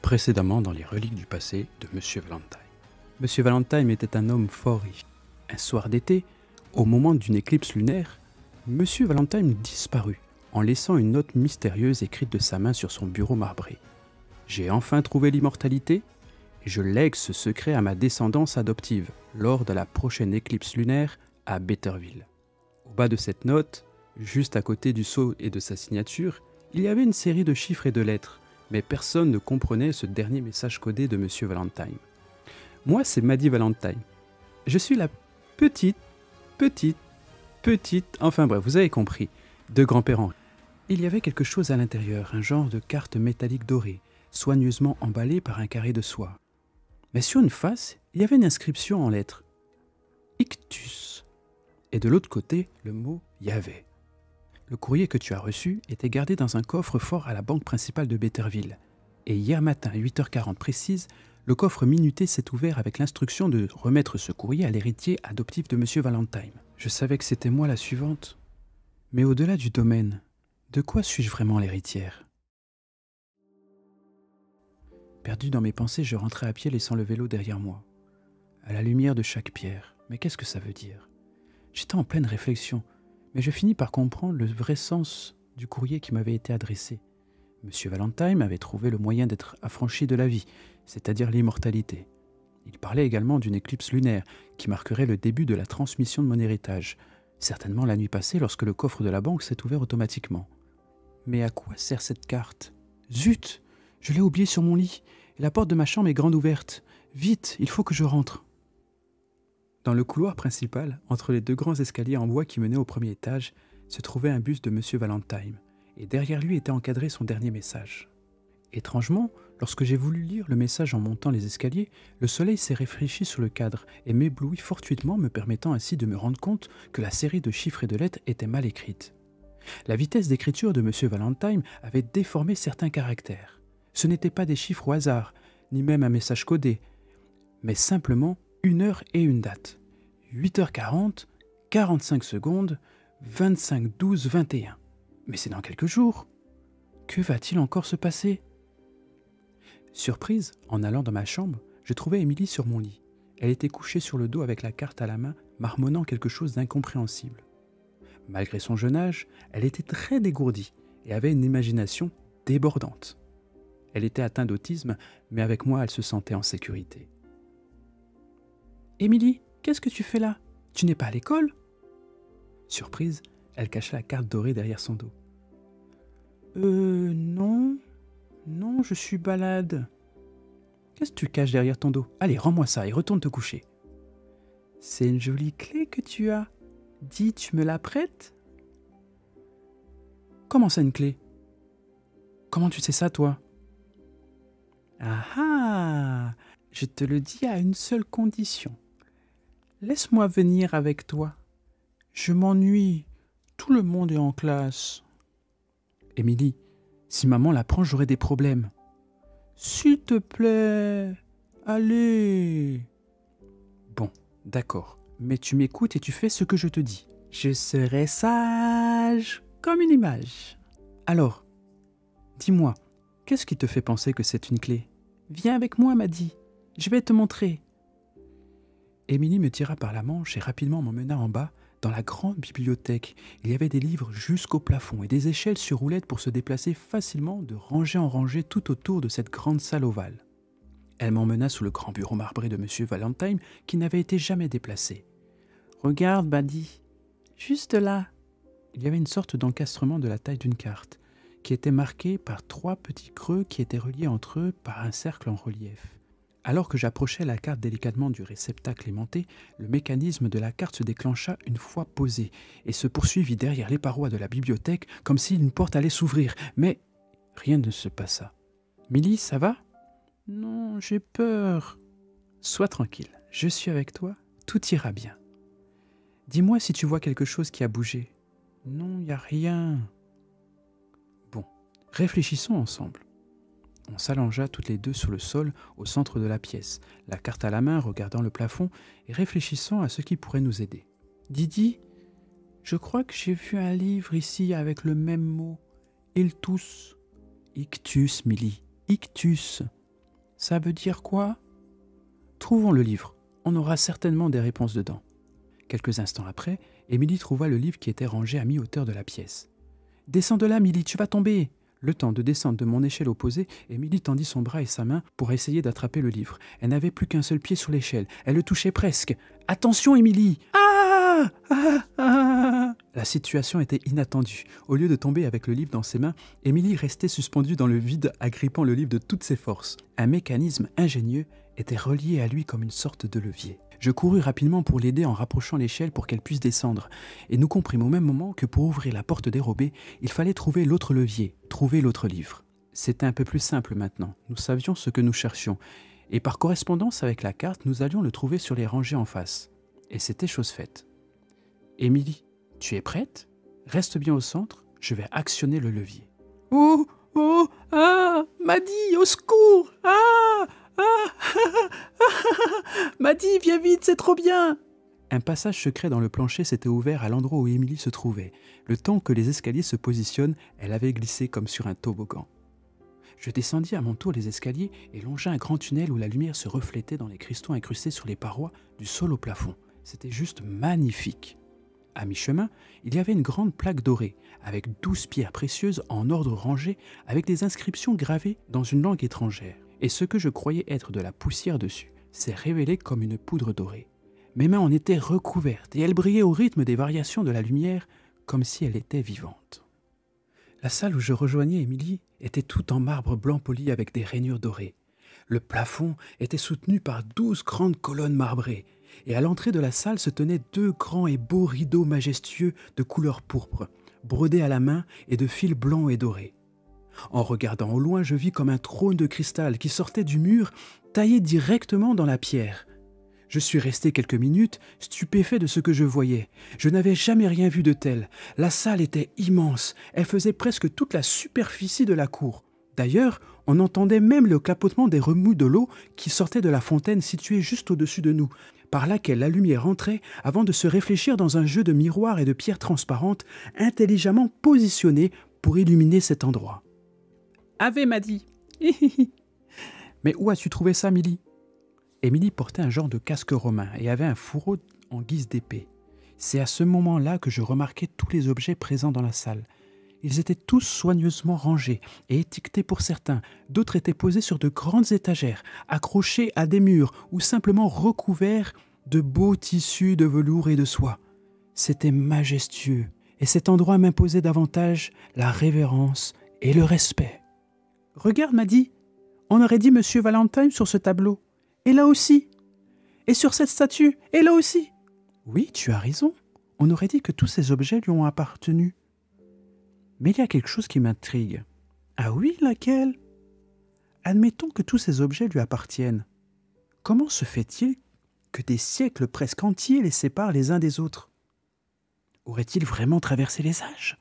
Précédemment dans les reliques du passé de Monsieur Valentine. Monsieur Valentine était un homme fort riche. Un soir d'été, au moment d'une éclipse lunaire, Monsieur Valentine disparut en laissant une note mystérieuse écrite de sa main sur son bureau marbré. J'ai enfin trouvé l'immortalité et je lègue ce secret à ma descendance adoptive lors de la prochaine éclipse lunaire à Betterville. Au bas de cette note, juste à côté du sceau et de sa signature, il y avait une série de chiffres et de lettres, mais personne ne comprenait ce dernier message codé de Monsieur Valentine. Moi, c'est Maddy Valentine. Je suis la petite, enfin bref, vous avez compris, de grand-père. Il y avait quelque chose à l'intérieur, un genre de carte métallique dorée, soigneusement emballée par un carré de soie. Mais sur une face, il y avait une inscription en lettres. Ictus. Et de l'autre côté, le mot Yahvé. Le courrier que tu as reçu était gardé dans un coffre-fort à la banque principale de Betterville. Et hier matin, à 8h40 précise, le coffre minuté s'est ouvert avec l'instruction de remettre ce courrier à l'héritier adoptif de Monsieur Valentine. Je savais que c'était moi la suivante. Mais au-delà du domaine, de quoi suis-je vraiment l'héritière ? Perdu dans mes pensées, je rentrais à pied laissant le vélo derrière moi. À la lumière de chaque pierre. Mais qu'est-ce que ça veut dire ? J'étais en pleine réflexion, mais je finis par comprendre le vrai sens du courrier qui m'avait été adressé. Monsieur Valentine avait trouvé le moyen d'être affranchi de la vie, c'est-à-dire l'immortalité. Il parlait également d'une éclipse lunaire qui marquerait le début de la transmission de mon héritage, certainement la nuit passée lorsque le coffre de la banque s'est ouvert automatiquement. Mais à quoi sert cette carte ? Zut ! Je l'ai oubliée sur mon lit, et la porte de ma chambre est grande ouverte. Vite, il faut que je rentre. Dans le couloir principal, entre les deux grands escaliers en bois qui menaient au premier étage, se trouvait un buste de Monsieur Valentine, et derrière lui était encadré son dernier message. Étrangement, lorsque j'ai voulu lire le message en montant les escaliers, le soleil s'est réfléchi sur le cadre et m'éblouit fortuitement, me permettant ainsi de me rendre compte que la série de chiffres et de lettres était mal écrite. La vitesse d'écriture de Monsieur Valentine avait déformé certains caractères. Ce n'étaient pas des chiffres au hasard, ni même un message codé, mais simplement une heure et une date. 8h40, 45 secondes, 25-12-21. Mais c'est dans quelques jours. Que va-t-il encore se passer ? Surprise, en allant dans ma chambre, je trouvais Émilie sur mon lit. Elle était couchée sur le dos avec la carte à la main, marmonnant quelque chose d'incompréhensible. Malgré son jeune âge, elle était très dégourdie et avait une imagination débordante. Elle était atteinte d'autisme, mais avec moi, elle se sentait en sécurité. « Émilie, qu'est-ce que tu fais là ? Tu n'es pas à l'école ?» Surprise, elle cacha la carte dorée derrière son dos. Non, je suis balade. » Qu'est-ce que tu caches derrière ton dos ? Allez, rends-moi ça et retourne te coucher. C'est une jolie clé que tu as. Dis, tu me la prêtes ? Comment ça, une clé ? Comment tu sais ça, toi ? Ah ah ! Je te le dis à une seule condition. Laisse-moi venir avec toi. Je m'ennuie. Tout le monde est en classe. Émilie, si maman l'apprend, j'aurai des problèmes. S'il te plaît, allez. Bon, d'accord, mais tu m'écoutes et tu fais ce que je te dis. Je serai sage comme une image. Alors, dis-moi, qu'est-ce qui te fait penser que c'est une clé ? Viens avec moi, Maddy. Je vais te montrer. Émilie me tira par la manche et rapidement m'emmena en bas, dans la grande bibliothèque. Il y avait des livres jusqu'au plafond et des échelles sur roulettes pour se déplacer facilement de rangée en rangée tout autour de cette grande salle ovale. Elle m'emmena sous le grand bureau marbré de Monsieur Valentine qui n'avait été jamais déplacé. « Regarde, Maddy, juste là. » Il y avait une sorte d'encastrement de la taille d'une carte, qui était marqué par 3 petits creux qui étaient reliés entre eux par un cercle en relief. Alors que j'approchais la carte délicatement du réceptacle aimanté, le mécanisme de la carte se déclencha une fois posée et se poursuivit derrière les parois de la bibliothèque comme si une porte allait s'ouvrir. Mais rien ne se passa. « Milly, ça va ? » ?»« Non, j'ai peur. »« Sois tranquille, je suis avec toi, tout ira bien. »« Dis-moi si tu vois quelque chose qui a bougé. »« Non, il n'y a rien. » Bon, réfléchissons ensemble. On s'allongea toutes les deux sur le sol au centre de la pièce, la carte à la main, regardant le plafond et réfléchissant à ce qui pourrait nous aider. « Didi, je crois que j'ai vu un livre ici avec le même mot. Iltus. » « Ictus, Milly, ictus. » Ça veut dire quoi? Trouvons le livre. On aura certainement des réponses dedans. Quelques instants après, Émilie trouva le livre qui était rangé à mi-hauteur de la pièce. « Descends de là, Milly, tu vas tomber !» Le temps de descendre de mon échelle opposée, Émilie tendit son bras et sa main pour essayer d'attraper le livre. Elle n'avait plus qu'un seul pied sur l'échelle. Elle le touchait presque. « Attention, Émilie !»« Ah, ah, ah !» La situation était inattendue. Au lieu de tomber avec le livre dans ses mains, Émilie restait suspendue dans le vide, agrippant le livre de toutes ses forces. Un mécanisme ingénieux était relié à lui comme une sorte de levier. Je courus rapidement pour l'aider en rapprochant l'échelle pour qu'elle puisse descendre, et nous comprîmes au même moment que pour ouvrir la porte dérobée, il fallait trouver l'autre levier, trouver l'autre livre. C'était un peu plus simple maintenant, nous savions ce que nous cherchions, et par correspondance avec la carte, nous allions le trouver sur les rangées en face. Et c'était chose faite. « Émilie, tu es prête? Reste bien au centre, je vais actionner le levier. »« Oh, oh, ah, Maddy, au secours, ah !» « Maddy, viens vite, c'est trop bien !» Un passage secret dans le plancher s'était ouvert à l'endroit où Émilie se trouvait. Le temps que les escaliers se positionnent, elle avait glissé comme sur un toboggan. Je descendis à mon tour les escaliers et longeai un grand tunnel où la lumière se reflétait dans les cristaux incrustés sur les parois, du sol au plafond. C'était juste magnifique. À mi-chemin, il y avait une grande plaque dorée, avec 12 pierres précieuses en ordre rangé, avec des inscriptions gravées dans une langue étrangère. Et ce que je croyais être de la poussière dessus s'est révélé comme une poudre dorée. Mes mains en étaient recouvertes et elles brillaient au rythme des variations de la lumière comme si elle était vivante. La salle où je rejoignais Émilie était toute en marbre blanc poli avec des rainures dorées. Le plafond était soutenu par 12 grandes colonnes marbrées et à l'entrée de la salle se tenaient 2 grands et beaux rideaux majestueux de couleur pourpre, brodés à la main et de fils blancs et dorés. En regardant au loin, je vis comme un trône de cristal qui sortait du mur, taillé directement dans la pierre. Je suis resté quelques minutes, stupéfait de ce que je voyais. Je n'avais jamais rien vu de tel. La salle était immense, elle faisait presque toute la superficie de la cour. D'ailleurs, on entendait même le clapotement des remous de l'eau qui sortait de la fontaine située juste au-dessus de nous, par laquelle la lumière entrait avant de se réfléchir dans un jeu de miroirs et de pierres transparentes intelligemment positionnées pour illuminer cet endroit. Ave Maddy. Mais où as-tu trouvé ça, Milly? Émilie portait un genre de casque romain et avait un fourreau en guise d'épée. C'est à ce moment-là que je remarquai tous les objets présents dans la salle. Ils étaient tous soigneusement rangés et étiquetés pour certains. D'autres étaient posés sur de grandes étagères, accrochés à des murs ou simplement recouverts de beaux tissus de velours et de soie. C'était majestueux et cet endroit m'imposait davantage la révérence et le respect. « Regarde, Maddy, on aurait dit Monsieur Valentine sur ce tableau. Et là aussi. Et sur cette statue. Et là aussi. » Oui, tu as raison. On aurait dit que tous ces objets lui ont appartenu. Mais il y a quelque chose qui m'intrigue. Ah oui, laquelle? Admettons que tous ces objets lui appartiennent. Comment se fait-il que des siècles presque entiers les séparent les uns des autres? Aurait-il vraiment traversé les âges?